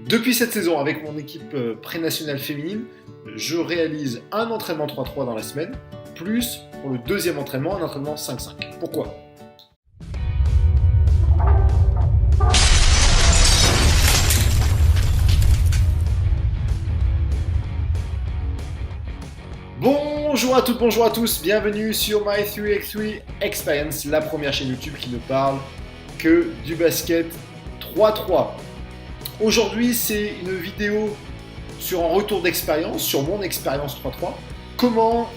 Depuis cette saison, avec mon équipe pré-nationale féminine, je réalise un entraînement 3-3 dans la semaine, plus pour le deuxième entraînement, un entraînement 5-5. Pourquoi ? Bonjour à toutes, bonjour à tous, bienvenue sur My 3x3 Experience, la première chaîne YouTube qui ne parle que du basket 3-3. Aujourd'hui, c'est une vidéo sur un retour d'expérience, sur mon expérience 3-3. Comment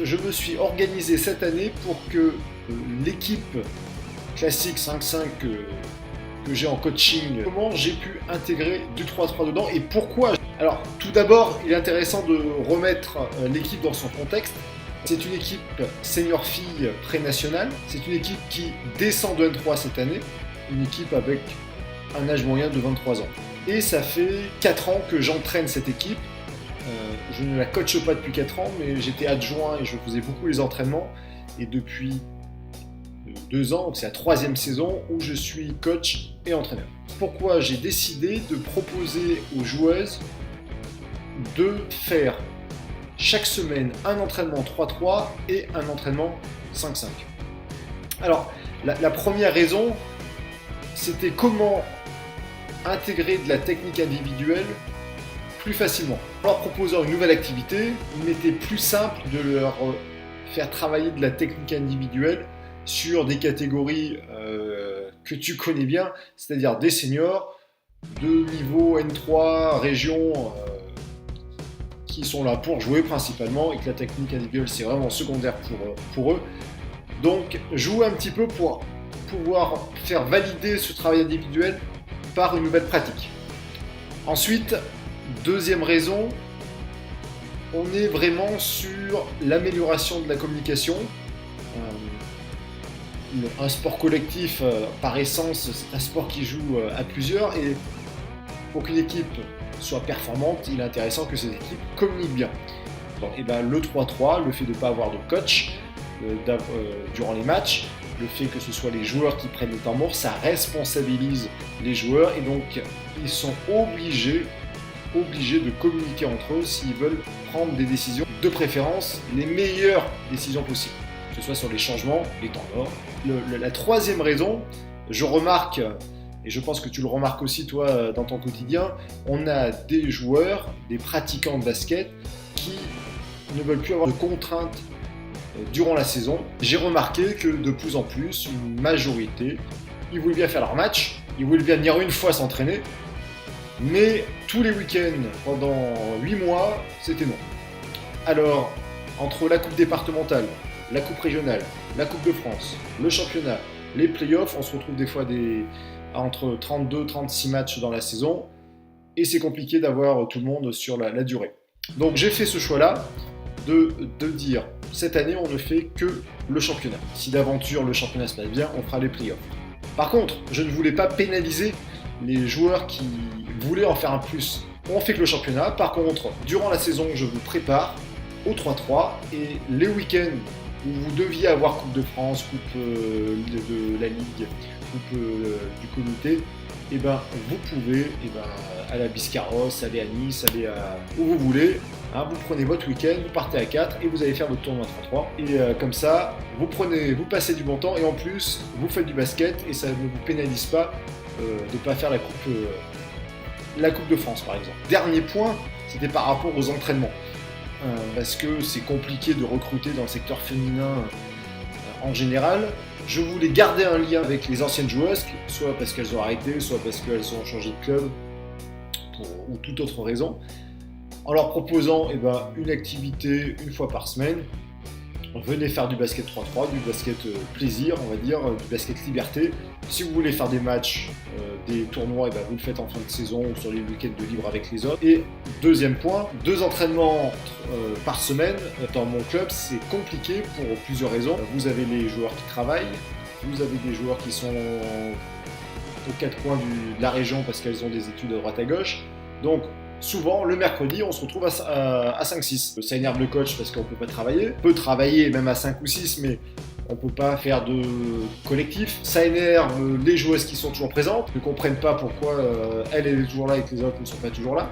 je me suis organisé cette année pour que l'équipe classique 5-5 que j'ai en coaching, comment j'ai pu intégrer du 3-3 dedans et pourquoi. Alors, tout d'abord, il est intéressant de remettre l'équipe dans son contexte. C'est une équipe senior fille pré-nationale. C'est une équipe qui descend de N3 cette année. Une équipe avec un âge moyen de 23 ans. Et ça fait 4 ans que j'entraîne cette équipe. Je ne la coache pas depuis 4 ans, mais j'étais adjoint et je faisais beaucoup les entraînements. Et depuis 2 ans, donc c'est la 3e saison où je suis coach et entraîneur. Pourquoi j'ai décidé de proposer aux joueuses de faire chaque semaine un entraînement 3-3 et un entraînement 5-5. Alors, la première raison, c'était comment intégrer de la technique individuelle plus facilement. En leur proposant une nouvelle activité, il m'était plus simple de leur faire travailler de la technique individuelle sur des catégories que tu connais bien, c'est-à-dire des seniors de niveau N3, région, qui sont là pour jouer principalement et que la technique individuelle c'est vraiment secondaire pour eux. Donc jouer un petit peu pour pouvoir faire valider ce travail individuel par une nouvelle pratique. Ensuite, deuxième raison, on est vraiment sur l'amélioration de la communication. Un sport collectif, par essence, c'est un sport qui joue à plusieurs et pour qu'une équipe soit performante, il est intéressant que ces équipes communiquent bien. Donc, le 3-3, le fait de ne pas avoir de coach durant les matchs, le fait que ce soit les joueurs qui prennent le temps mort, ça responsabilise les joueurs et donc ils sont obligés de communiquer entre eux s'ils veulent prendre des décisions, de préférence les meilleures décisions possibles, que ce soit sur les changements, les temps morts. La troisième raison, je remarque, et je pense que tu le remarques aussi toi dans ton quotidien, on a des joueurs, des pratiquants de basket qui ne veulent plus avoir de contraintes durant la saison. J'ai remarqué que de plus en plus, une majorité, ils voulaient bien faire leur match, ils voulaient bien venir une fois s'entraîner, mais tous les week-ends, pendant 8 mois, c'était non. Alors, entre la coupe départementale, la coupe régionale, la coupe de France, le championnat, les playoffs, on se retrouve des fois entre 32-36 matchs dans la saison, et c'est compliqué d'avoir tout le monde sur la durée. Donc j'ai fait ce choix-là de dire, cette année on ne fait que le championnat. Si d'aventure le championnat se passe bien, on fera les playoffs. Par contre, je ne voulais pas pénaliser les joueurs qui voulaient en faire un plus. On fait que le championnat, par contre, durant la saison, je vous prépare au 3-3 et les week-ends où vous deviez avoir Coupe de France, Coupe de la Ligue, Coupe du comité, vous pouvez aller à Biscarrosse, aller à Nice, aller où vous voulez. Vous prenez votre week-end, vous partez à 4 et vous allez faire votre tournoi 3-3. Et comme ça, vous passez du bon temps et en plus, vous faites du basket et ça ne vous pénalise pas de ne pas faire la Coupe de France par exemple. Dernier point, c'était par rapport aux entraînements. Parce que c'est compliqué de recruter dans le secteur féminin en général. Je voulais garder un lien avec les anciennes joueuses, soit parce qu'elles ont arrêté, soit parce qu'elles ont changé de club, ou toute autre raison, en leur proposant une activité une fois par semaine. Venez faire du basket 3-3, du basket plaisir, on va dire, du basket liberté. Si vous voulez faire des matchs, des tournois, vous le faites en fin de saison ou sur les week-ends de libre avec les autres. Et deuxième point, 2 entraînements par semaine dans mon club, c'est compliqué pour plusieurs raisons. Vous avez les joueurs qui travaillent, vous avez des joueurs qui sont aux 4 coins de la région parce qu'elles ont des études à droite à gauche. Donc souvent, le mercredi, on se retrouve à 5-6. Ça énerve le coach parce qu'on ne peut pas travailler. On peut travailler même à 5 ou 6, mais on peut pas faire de collectif. Ça énerve les joueuses qui sont toujours présentes, ne comprennent pas pourquoi elle est toujours là et que les autres ne sont pas toujours là.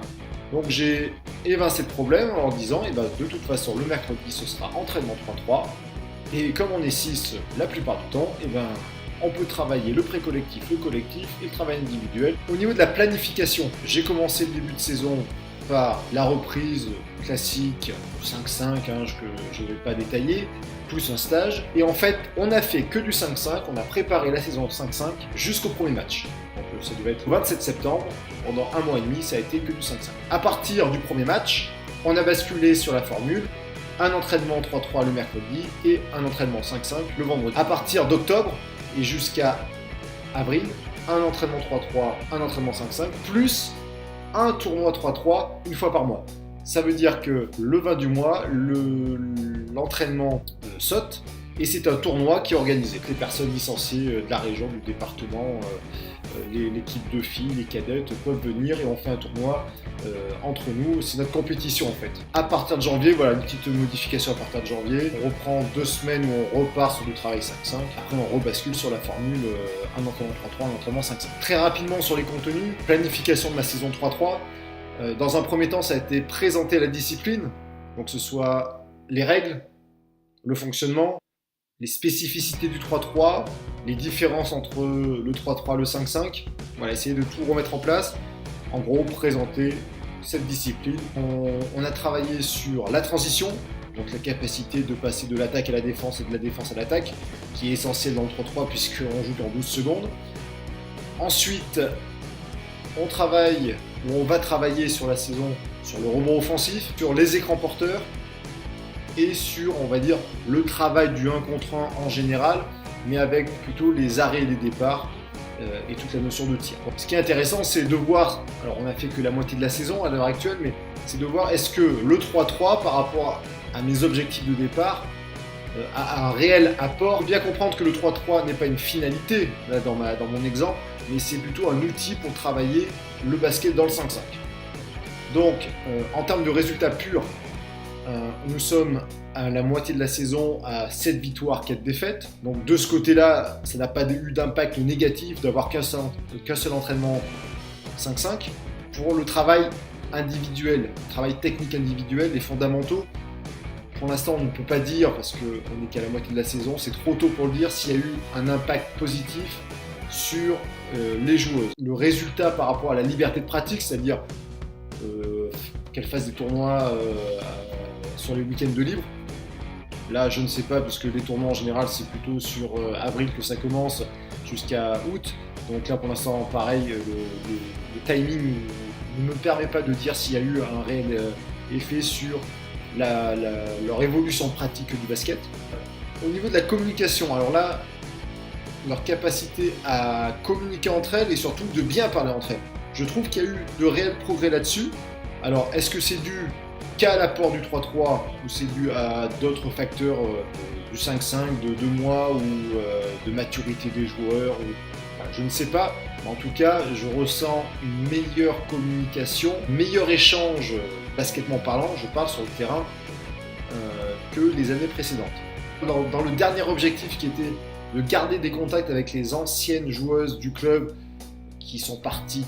Donc j'ai évincé le problème en disant, de toute façon, le mercredi, ce sera entraînement 3-3. Et comme on est 6 la plupart du temps, on peut travailler le pré-collectif, le collectif et le travail individuel. Au niveau de la planification, j'ai commencé le début de saison par la reprise classique 5-5, que je ne vais pas détailler, plus un stage. Et en fait, on a fait que du 5-5, on a préparé la saison 5-5 jusqu'au premier match. Donc ça devait être le 27 septembre, pendant un mois et demi, ça a été que du 5-5. À partir du premier match, on a basculé sur la formule, un entraînement 3-3 le mercredi et un entraînement 5-5 le vendredi. À partir d'octobre et jusqu'à avril, un entraînement 3-3, un entraînement 5-5, plus un tournoi 3-3 une fois par mois. Ça veut dire que le 20 du mois, l'entraînement saute et c'est un tournoi qui est organisé. Les personnes licenciées de la région, du département, l'équipe de filles, les cadettes peuvent venir et on fait un tournoi entre nous. C'est notre compétition en fait. À partir de janvier, voilà une petite modification à partir de janvier. On reprend 2 semaines où on repart sur du travail 5-5. Après on rebascule sur la formule un entraînement 3-3, un entraînement 5-5. Très rapidement sur les contenus, planification de ma saison 3-3. Dans un premier temps, ça a été présenter la discipline, donc que ce soit les règles, le fonctionnement, les spécificités du 3-3, les différences entre le 3-3 et le 5-5. Voilà, essayer de tout remettre en place. En gros, présenter cette discipline. On a travaillé sur la transition, donc la capacité de passer de l'attaque à la défense et de la défense à l'attaque, qui est essentielle dans le 3-3 puisqu'on joue dans 12 secondes. Ensuite, on va travailler sur la saison, sur le rebond offensif, sur les écrans porteurs et sur, on va dire, le travail du 1 contre 1 en général, mais avec plutôt les arrêts et les départs et toute la notion de tir. Ce qui est intéressant, c'est de voir, alors on n'a fait que la moitié de la saison à l'heure actuelle, mais c'est de voir est-ce que le 3-3 par rapport à mes objectifs de départ a un réel apport. Il faut bien comprendre que le 3-3 n'est pas une finalité, là, dans mon exemple, mais c'est plutôt un outil pour travailler le basket dans le 5-5. Donc, en termes de résultats purs, nous sommes à la moitié de la saison à 7 victoires, 4 défaites. Donc de ce côté-là, ça n'a pas eu d'impact négatif d'avoir qu'un seul entraînement 5-5. Pour le travail individuel, le travail technique individuel, les fondamentaux, pour l'instant on ne peut pas dire, parce qu'on n'est qu'à la moitié de la saison, c'est trop tôt pour le dire s'il y a eu un impact positif sur les joueuses. Le résultat par rapport à la liberté de pratique, c'est-à-dire qu'elles fassent des tournois sur les week-ends de libre. Là, je ne sais pas, puisque les tournois en général, c'est plutôt sur avril que ça commence jusqu'à août. Donc là, pour l'instant, pareil, le timing ne me permet pas de dire s'il y a eu un réel effet sur leur évolution pratique du basket. Au niveau de la communication, alors là, leur capacité à communiquer entre elles et surtout de bien parler entre elles. Je trouve qu'il y a eu de réels progrès là-dessus. Alors, est-ce que c'est dû qu'à l'apport du 3-3 ou c'est dû à d'autres facteurs du 5-5, de 2 mois ou de maturité des joueurs je ne sais pas, mais en tout cas, je ressens une meilleure communication, meilleur échange baskettement parlant, je parle sur le terrain, que les années précédentes. Dans le dernier objectif qui était de garder des contacts avec les anciennes joueuses du club qui sont parties,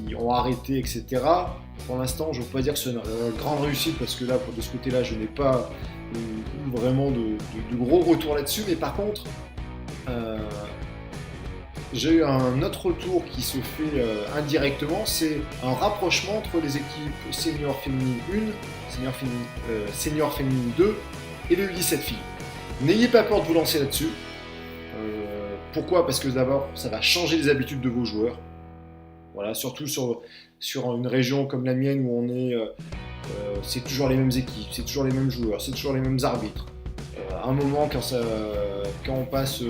qui ont arrêté, etc. Pour l'instant, je ne peux pas dire que c'est une grande réussite parce que là, de ce côté-là, je n'ai pas eu vraiment de gros retours là-dessus. Mais par contre, j'ai eu un autre retour qui se fait indirectement, c'est un rapprochement entre les équipes senior féminine 1, senior féminine 2 et le U17 filles. N'ayez pas peur de vous lancer là-dessus. Pourquoi ? Parce que d'abord, ça va changer les habitudes de vos joueurs. Voilà, surtout sur une région comme la mienne où on est, c'est toujours les mêmes équipes, c'est toujours les mêmes joueurs, c'est toujours les mêmes arbitres. À un moment, quand on passe,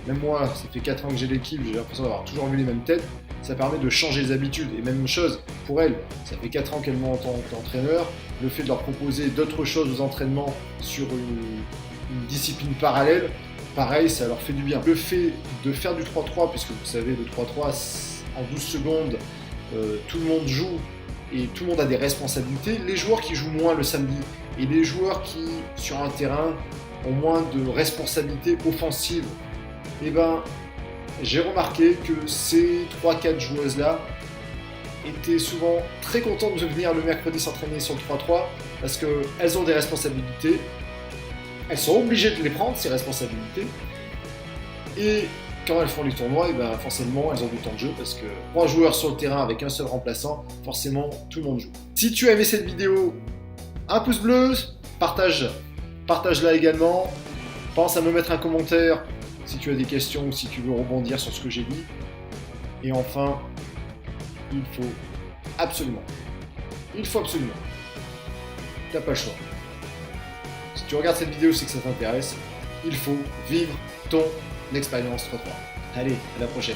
même moi, ça fait 4 ans que j'ai l'équipe, j'ai l'impression d'avoir toujours vu les mêmes têtes. Ça permet de changer les habitudes. Et même chose pour elles, ça fait 4 ans qu'elles m'ont en tant qu'entraîneur. Le fait de leur proposer d'autres choses aux entraînements sur une discipline parallèle, pareil, ça leur fait du bien. Le fait de faire du 3-3, puisque vous savez, le 3-3, en 12 secondes, tout le monde joue et tout le monde a des responsabilités. Les joueurs qui jouent moins le samedi et les joueurs qui, sur un terrain, ont moins de responsabilités offensives. Et ben, j'ai remarqué que ces 3-4 joueuses-là étaient souvent très contentes de venir le mercredi s'entraîner sur le 3-3 parce qu'elles ont des responsabilités. Elles sont obligées de les prendre, ces responsabilités. Et quand elles font les tournois, et ben forcément, elles ont du temps de jeu parce que 3 joueurs sur le terrain avec un seul remplaçant, forcément, tout le monde joue. Si tu as aimé cette vidéo, un pouce bleu, partage-la également. Pense à me mettre un commentaire si tu as des questions ou si tu veux rebondir sur ce que j'ai dit. Et enfin, il faut absolument, tu n'as pas le choix. Si tu regardes cette vidéo, c'est que ça t'intéresse. Il faut vivre ton expérience 3-3. Allez, à la prochaine.